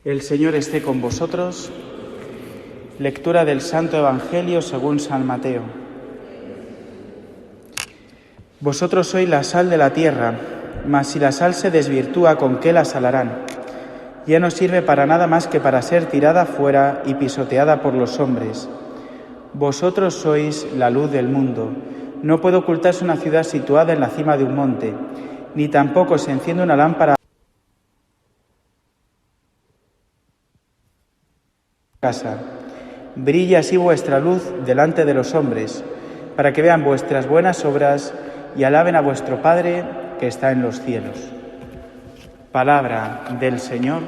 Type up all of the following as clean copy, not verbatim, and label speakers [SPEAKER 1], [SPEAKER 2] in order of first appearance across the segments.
[SPEAKER 1] El Señor esté con vosotros. Lectura del Santo Evangelio según San Mateo. Vosotros sois la sal de la tierra, mas si la sal se desvirtúa, ¿con qué la salarán? Ya no sirve para nada más que para ser tirada fuera y pisoteada por los hombres. Vosotros sois la luz del mundo. No puede ocultarse una ciudad situada en la cima de un monte, ni tampoco se enciende una lámpara casa. Brilla así vuestra luz delante de los hombres, para que vean vuestras buenas obras y alaben a vuestro Padre que está en los cielos. Palabra del Señor.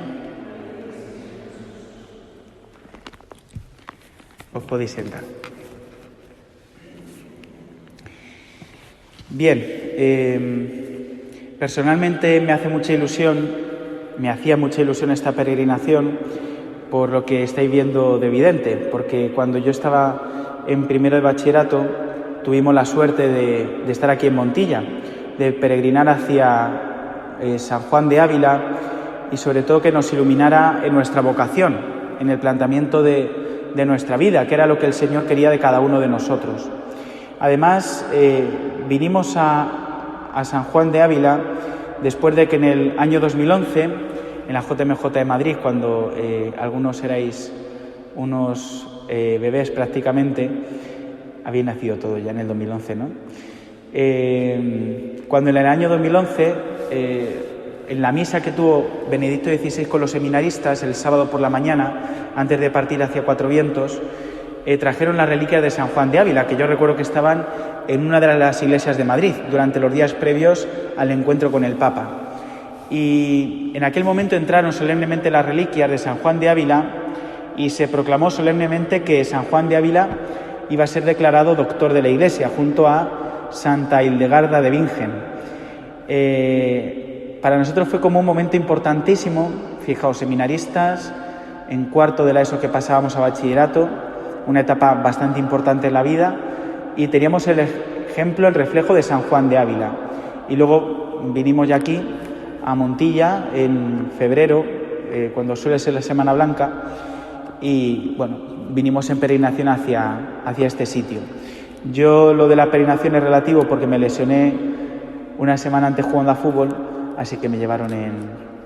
[SPEAKER 1] Os podéis sentar. Bien, personalmente me hacía mucha ilusión esta peregrinación, por lo que estáis viendo de evidente, porque cuando yo estaba en primero de bachillerato tuvimos la suerte de estar aquí en Montilla, de peregrinar hacia San Juan de Ávila y sobre todo que nos iluminara en nuestra vocación, en el planteamiento de nuestra vida, que era lo que el Señor quería de cada uno de nosotros. Además, vinimos a San Juan de Ávila después de que en el año 2011, en la JMJ de Madrid, cuando algunos erais unos bebés prácticamente, había nacido todo ya en el 2011, ¿no? Cuando en el año 2011, en la misa que tuvo Benedicto XVI con los seminaristas, el sábado por la mañana, antes de partir hacia Cuatro Vientos, trajeron las reliquias de San Juan de Ávila, que yo recuerdo que estaban en una de las iglesias de Madrid, durante los días previos al encuentro con el Papa. Y en aquel momento entraron solemnemente las reliquias de San Juan de Ávila y se proclamó solemnemente que San Juan de Ávila iba a ser declarado doctor de la Iglesia junto a Santa Hildegarda de Bingen. Para nosotros fue como un momento importantísimo, fijaos, seminaristas, en cuarto de la ESO que pasábamos a bachillerato, una etapa bastante importante en la vida, y teníamos el ejemplo, el reflejo de San Juan de Ávila. Y luego vinimos ya aquí a Montilla en febrero, cuando suele ser la Semana Blanca, y bueno, vinimos en peregrinación hacia este sitio. Yo lo de la peregrinación es relativo porque me lesioné una semana antes jugando a fútbol, así que me llevaron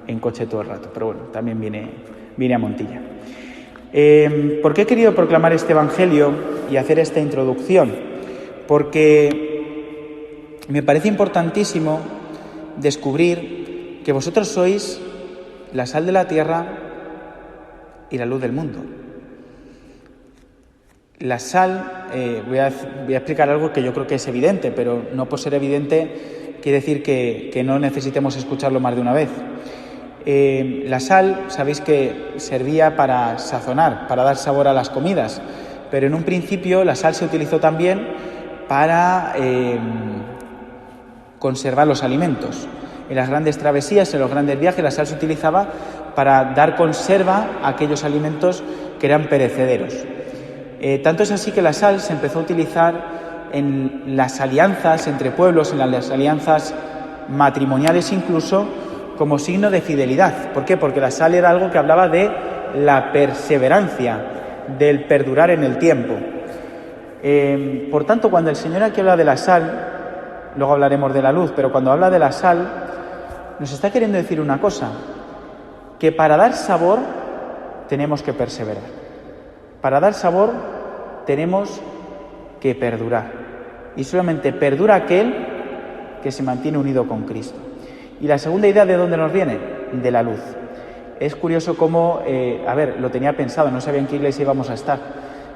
[SPEAKER 1] en coche todo el rato, pero bueno, también vine a Montilla. ¿Por qué he querido proclamar este Evangelio y hacer esta introducción? Porque me parece importantísimo descubrir que vosotros sois la sal de la tierra y la luz del mundo. La sal, voy a explicar algo que yo creo que es evidente, pero no por ser evidente quiere decir que no necesitemos escucharlo más de una vez. La sal, sabéis que servía para sazonar, para dar sabor a las comidas, pero en un principio la sal se utilizó también para conservar los alimentos. En las grandes travesías, en los grandes viajes, la sal se utilizaba para dar conserva a aquellos alimentos que eran perecederos. Tanto es así que la sal se empezó a utilizar en las alianzas entre pueblos, en las alianzas matrimoniales incluso, como signo de fidelidad. ¿Por qué? Porque la sal era algo que hablaba de la perseverancia, del perdurar en el tiempo. Por tanto, cuando el Señor aquí habla de la sal, luego hablaremos de la luz, pero cuando habla de la sal, nos está queriendo decir una cosa, que para dar sabor tenemos que perseverar. Para dar sabor tenemos que perdurar. Y solamente perdura aquel que se mantiene unido con Cristo. Y la segunda idea, ¿de dónde nos viene? De la luz. Es curioso cómo, lo tenía pensado, no sabía en qué iglesia íbamos a estar,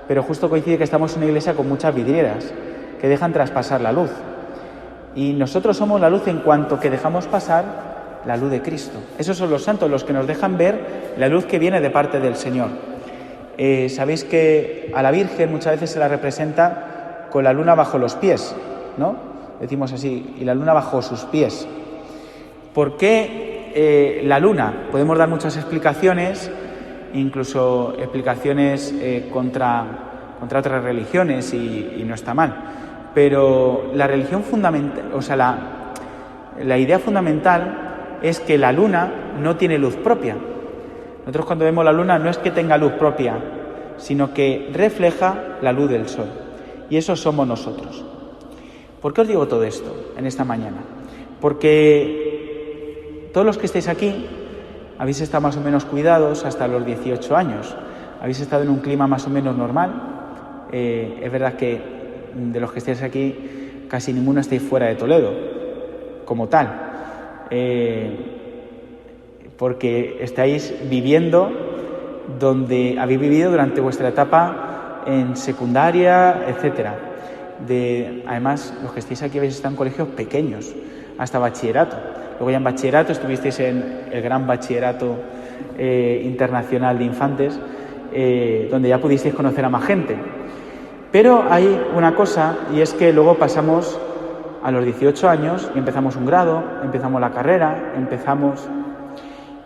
[SPEAKER 1] pero justo coincide que estamos en una iglesia con muchas vidrieras que dejan traspasar la luz. Y nosotros somos la luz en cuanto que dejamos pasar la luz de Cristo. Esos son los santos, los que nos dejan ver la luz que viene de parte del Señor. Sabéis que a la Virgen muchas veces se la representa con la luna bajo los pies, ¿no? Decimos así, y la luna bajo sus pies. ¿Por qué la luna? Podemos dar muchas explicaciones, incluso explicaciones contra otras religiones, y no está mal. Pero la religión fundamental, la idea fundamental es que la luna no tiene luz propia. Nosotros cuando vemos la luna no es que tenga luz propia, sino que refleja la luz del sol. Y eso somos nosotros. ¿Por qué os digo todo esto en esta mañana? Porque todos los que estáis aquí habéis estado más o menos cuidados hasta los 18 años. Habéis estado en un clima más o menos normal. Es verdad que de los que estáis aquí casi ninguno estáis fuera de Toledo, como tal. Porque estáis viviendo donde habéis vivido durante vuestra etapa en secundaria, etcétera. Además, los que estáis aquí habéis estado en colegios pequeños, hasta bachillerato. Luego ya en bachillerato estuvisteis en el gran bachillerato internacional de infantes, donde ya pudisteis conocer a más gente. Pero hay una cosa, y es que luego pasamos a los 18 años y empezamos un grado, empezamos la carrera,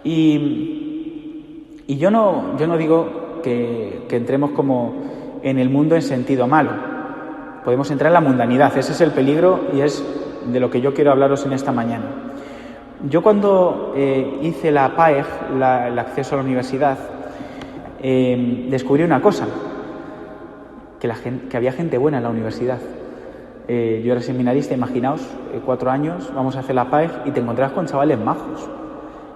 [SPEAKER 1] Y yo no digo que entremos como en el mundo en sentido malo. Podemos entrar en la mundanidad, ese es el peligro y es de lo que yo quiero hablaros en esta mañana. Yo cuando hice la PAEG, el acceso a la universidad, descubrí una cosa, que había gente buena en la universidad. Yo era seminarista, imaginaos, 4 años, vamos a hacer la PAEG y te encontrabas con chavales majos,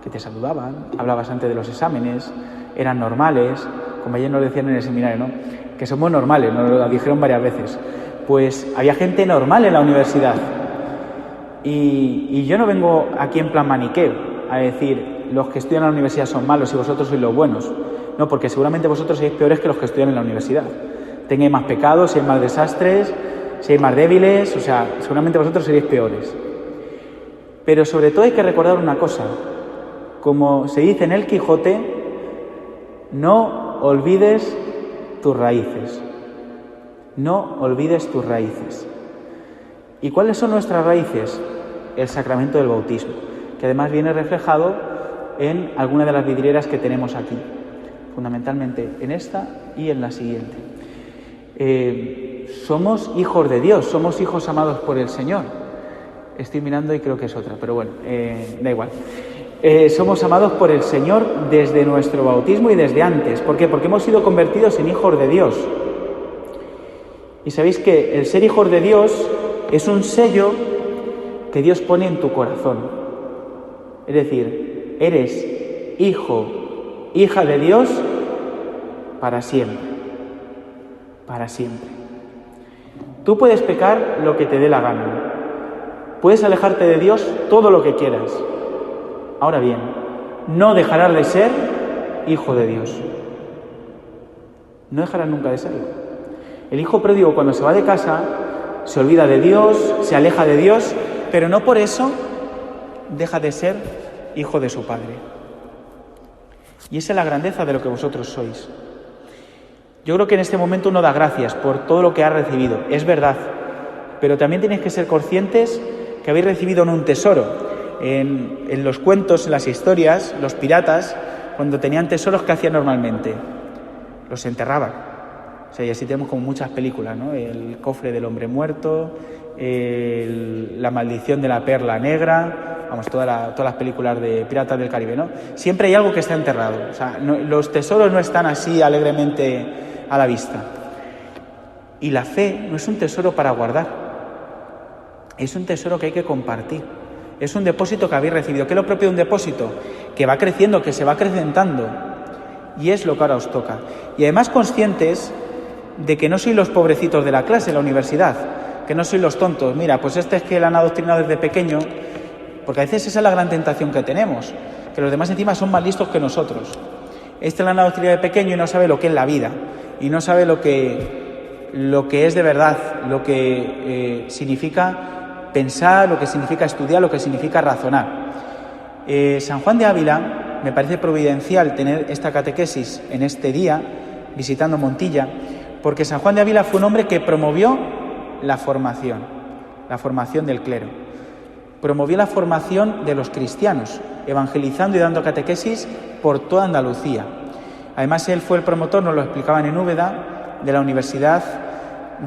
[SPEAKER 1] que te saludaban, hablabas antes de los exámenes, eran normales, como ayer nos decían en el seminario, ¿no? Que somos normales, nos lo dijeron varias veces. Pues había gente normal en la universidad. Y yo no vengo aquí en plan maniqueo a decir los que estudian en la universidad son malos y vosotros sois los buenos. No, porque seguramente vosotros sois peores que los que estudian en la universidad. Tengáis más pecados, seáis más desastres, seáis más débiles, o sea, seguramente vosotros seréis peores. Pero sobre todo hay que recordar una cosa. Como se dice en el Quijote, no olvides tus raíces. No olvides tus raíces. ¿Y cuáles son nuestras raíces? El sacramento del bautismo, que además viene reflejado en alguna de las vidrieras que tenemos aquí, fundamentalmente en esta y en la siguiente. Somos hijos de Dios, somos hijos amados por el Señor. Estoy mirando y creo que es otra, pero bueno, da igual. Somos amados por el Señor desde nuestro bautismo y desde antes. ¿Por qué? Porque hemos sido convertidos en hijos de Dios. Y sabéis que el ser hijos de Dios es un sello que Dios pone en tu corazón. Es decir, eres hijo, hija de Dios para siempre. Para siempre. Tú puedes pecar lo que te dé la gana. Puedes alejarte de Dios todo lo que quieras. Ahora bien, no dejarás de ser hijo de Dios. No dejarás nunca de serlo. El hijo pródigo, cuando se va de casa, se olvida de Dios, se aleja de Dios, pero no por eso deja de ser hijo de su padre. Y esa es la grandeza de lo que vosotros sois. Yo creo que en este momento uno da gracias por todo lo que ha recibido, es verdad, pero también tenéis que ser conscientes que habéis recibido un tesoro. En los cuentos, en las historias, los piratas, cuando tenían tesoros, ¿qué hacían normalmente? Los enterraban. O sea, y así tenemos como muchas películas, ¿no? El cofre del hombre muerto, la maldición de la perla negra, vamos, todas las películas de Piratas del Caribe, ¿no? Siempre hay algo que está enterrado. O sea, los tesoros no están así alegremente a la vista. Y la fe no es un tesoro para guardar, es un tesoro que hay que compartir. Es un depósito que habéis recibido. ¿Qué es lo propio de un depósito? Que va creciendo, que se va acrecentando. Y es lo que ahora os toca. Y además conscientes de que no sois los pobrecitos de la clase en la universidad, que no sois los tontos. Mira, pues este es que le han adoctrinado desde pequeño, porque a veces esa es la gran tentación que tenemos, que los demás encima son más listos que nosotros. Este le han adoctrinado de pequeño y no sabe lo que es la vida, y no sabe lo que es de verdad, lo que significa pensar, lo que significa estudiar, lo que significa razonar. San Juan de Ávila, me parece providencial tener esta catequesis en este día, visitando Montilla, porque San Juan de Ávila fue un hombre que promovió la formación del clero. Promovió la formación de los cristianos, evangelizando y dando catequesis por toda Andalucía. Además, él fue el promotor, nos lo explicaban en Úbeda, de la Universidad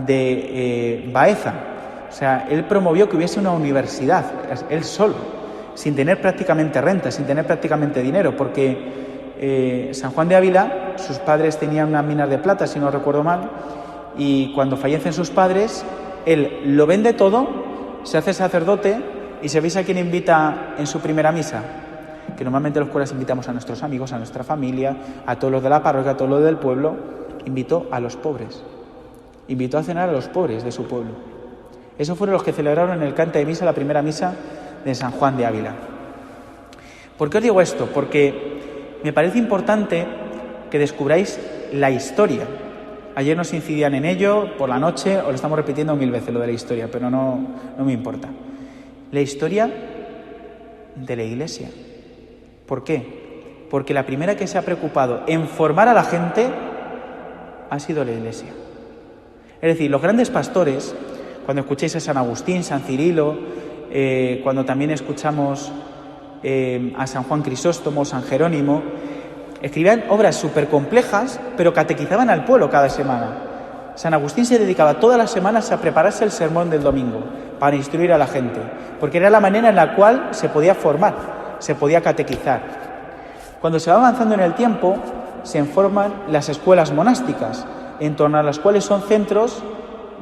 [SPEAKER 1] de Baeza. O sea, él promovió que hubiese una universidad, él solo, sin tener prácticamente renta, sin tener prácticamente dinero, porque San Juan de Ávila, sus padres tenían unas minas de plata, si no recuerdo mal, y cuando fallecen sus padres, él lo vende todo, se hace sacerdote, y ¿sabéis a quién invita en su primera misa? Que normalmente los curas invitamos a nuestros amigos, a nuestra familia, a todos los de la parroquia, a todos los del pueblo. Invitó a los pobres, invitó a cenar a los pobres de su pueblo. Esos fueron los que celebraron en el cante de misa la primera misa de San Juan de Ávila. ¿Por qué os digo esto? Porque me parece importante que descubráis la historia. Ayer nos incidían en ello por la noche, os lo estamos repitiendo 1000 veces lo de la historia, pero no me importa. La historia de la Iglesia. ¿Por qué? Porque la primera que se ha preocupado en formar a la gente ha sido la Iglesia. Es decir, los grandes pastores, cuando escuchéis a San Agustín, San Cirilo, cuando también escuchamos a San Juan Crisóstomo, San Jerónimo, escribían obras súper complejas, pero catequizaban al pueblo cada semana. San Agustín se dedicaba todas las semanas a prepararse el sermón del domingo para instruir a la gente, porque era la manera en la cual se podía formar, se podía catequizar. Cuando se va avanzando en el tiempo, se forman las escuelas monásticas, en torno a las cuales son centros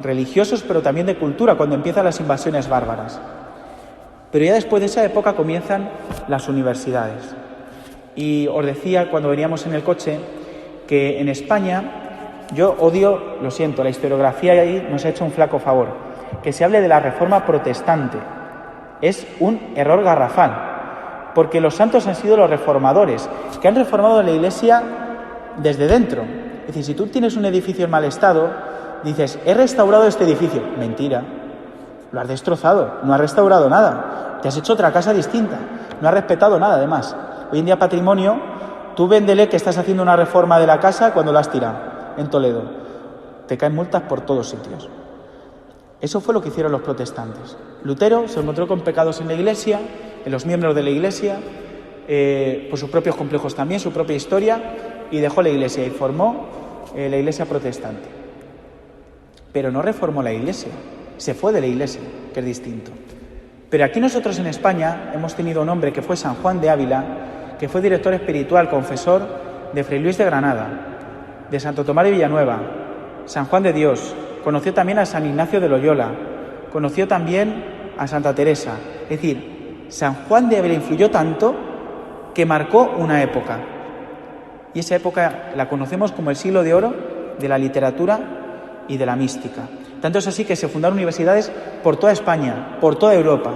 [SPEAKER 1] religiosos, pero también de cultura, cuando empiezan las invasiones bárbaras. Pero ya después de esa época comienzan las universidades. Y os decía cuando veníamos en el coche que en España, yo odio, lo siento, la historiografía ahí nos ha hecho un flaco favor, que se hable de la reforma protestante. Es un error garrafal, porque los santos han sido los reformadores, que han reformado la Iglesia desde dentro. Es decir, si tú tienes un edificio en mal estado, dices, he restaurado este edificio. Mentira, lo has destrozado, no has restaurado nada, te has hecho otra casa distinta, no has respetado nada además. Hoy en día patrimonio, tú véndele que estás haciendo una reforma de la casa cuando la has tirado en Toledo. Te caen multas por todos sitios. Eso fue lo que hicieron los protestantes. Lutero se encontró con pecados en la Iglesia, en los miembros de la Iglesia, por sus propios complejos también, su propia historia, y dejó la Iglesia y formó la Iglesia protestante. Pero no reformó la Iglesia, se fue de la Iglesia, que es distinto. Pero aquí nosotros en España hemos tenido un hombre que fue San Juan de Ávila, que fue director espiritual, confesor de Fray Luis de Granada, de Santo Tomás de Villanueva, San Juan de Dios, conoció también a San Ignacio de Loyola, conoció también a Santa Teresa. Es decir, San Juan de Ávila influyó tanto que marcó una época. Y esa época la conocemos como el siglo de oro de la literatura y de la mística. Tanto es así que se fundaron universidades por toda España, por toda Europa.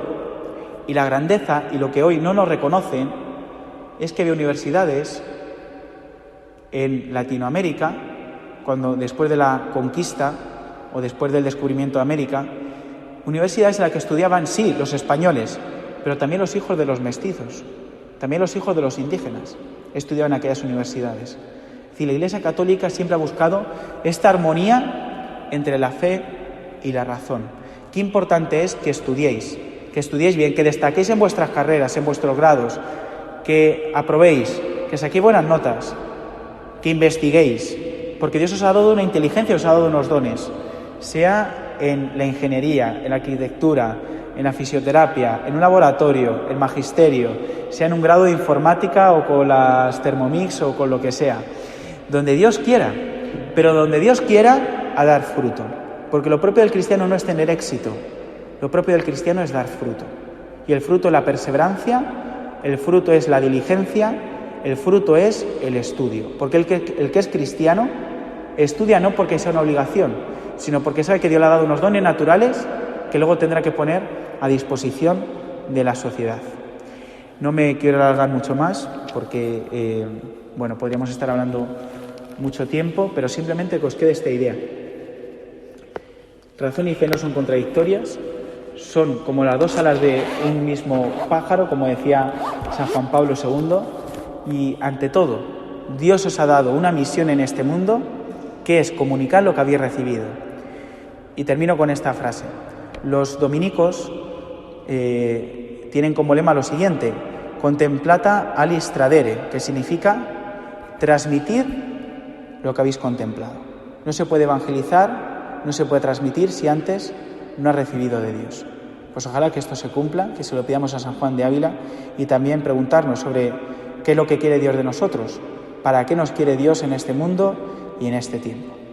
[SPEAKER 1] Y la grandeza, y lo que hoy no nos reconocen, es que había universidades en Latinoamérica, cuando después de la conquista o después del descubrimiento de América, universidades en las que estudiaban, sí, los españoles, pero también los hijos de los mestizos, también los hijos de los indígenas, estudiaban en aquellas universidades. Es decir, la Iglesia Católica siempre ha buscado esta armonía entre la fe y la razón. Qué importante es que estudiéis bien, que destaquéis en vuestras carreras, en vuestros grados, que aprobéis, que saquéis buenas notas, que investiguéis, porque Dios os ha dado una inteligencia, os ha dado unos dones, sea en la ingeniería, en la arquitectura, en la fisioterapia, en un laboratorio, en magisterio, sea en un grado de informática o con las Thermomix o con lo que sea, donde Dios quiera, pero donde Dios quiera a dar fruto, porque lo propio del cristiano no es tener éxito, lo propio del cristiano es dar fruto, y el fruto es la perseverancia, el fruto es la diligencia, el fruto es el estudio, porque el que es cristiano estudia no porque sea una obligación, sino porque sabe que Dios le ha dado unos dones naturales que luego tendrá que poner a disposición de la sociedad. No me quiero alargar mucho más porque, podríamos estar hablando mucho tiempo, pero simplemente que os quede esta idea. Razón y fe no son contradictorias, son como las dos alas de un mismo pájaro, como decía San Juan Pablo II, y ante todo, Dios os ha dado una misión en este mundo que es comunicar lo que habéis recibido. Y termino con esta frase. Los dominicos tienen como lema lo siguiente: contemplata alis tradere, que significa transmitir lo que habéis contemplado. No se puede evangelizar, no se puede transmitir si antes no has recibido de Dios. Pues ojalá que esto se cumpla, que se lo pidamos a San Juan de Ávila y también preguntarnos sobre ¿qué es lo que quiere Dios de nosotros? ¿Para qué nos quiere Dios en este mundo y en este tiempo?